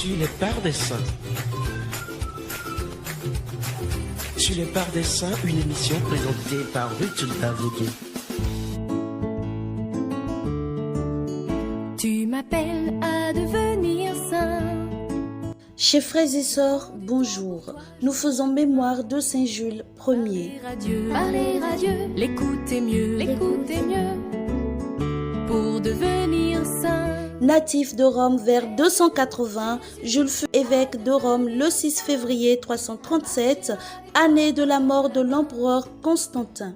Sur les parts des saints. Sur les parts des saints, une émission présentée par Ruth Davougué. Tu m'appelles à devenir saint. Chers frères et sœurs, bonjour. Nous faisons mémoire de Saint Jules Ier. Parler à Dieu, l'écouter mieux, pour devenir saint. Natif de Rome vers 280, Jules fut évêque de Rome le 6 février 337, année de la mort de l'empereur Constantin.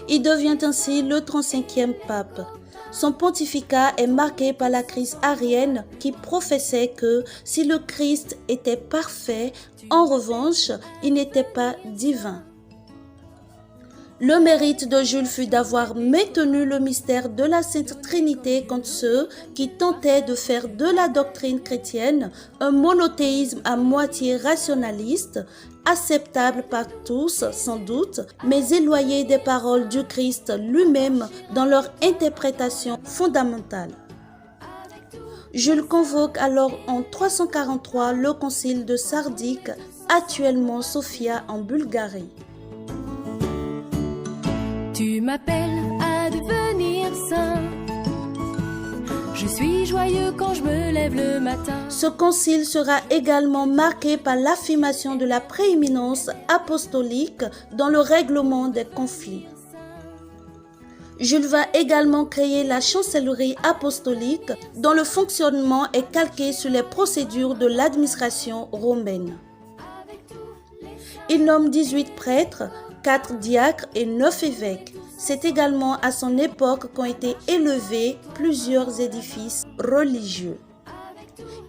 Il devient ainsi le 35e pape. Son pontificat est marqué par la crise arienne qui professait que si le Christ était parfait, en revanche, il n'était pas divin. Le mérite de Jules fut d'avoir maintenu le mystère de la Sainte Trinité contre ceux qui tentaient de faire de la doctrine chrétienne un monothéisme à moitié rationaliste, acceptable par tous sans doute, mais éloigné des paroles du Christ lui-même dans leur interprétation fondamentale. Jules convoque alors en 343 le concile de Sardique, actuellement Sofia en Bulgarie. Tu m'appelles à devenir saint. Je suis joyeux quand je me lève le matin. Ce concile sera également marqué par l'affirmation de la prééminence apostolique dans le règlement des conflits. Jules va également créer la chancellerie apostolique dont le fonctionnement est calqué sur les procédures de l'administration romaine. Il nomme 18 prêtres, 4 diacres et 9 évêques. C'est également à son époque qu'ont été élevés plusieurs édifices religieux.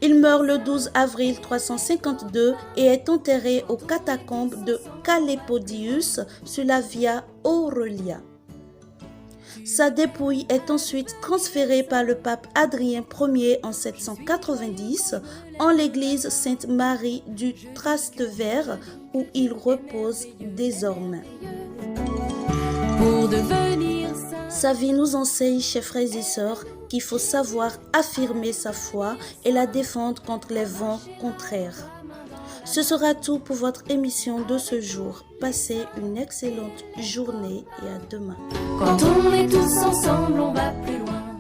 Il meurt le 12 avril 352 et est enterré aux catacombes de Calépodius sur la Via Aurelia. Sa dépouille est ensuite transférée par le pape Adrien Ier en 790 en l'église Sainte-Marie du Trastevere où il repose désormais. Pour devenir saint. Sa vie nous enseigne, chers frères et sœurs, qu'il faut savoir affirmer sa foi et la défendre contre les vents contraires. Ce sera tout pour votre émission de ce jour. Passez une excellente journée et à demain. Quand on est tous ensemble, on va plus loin.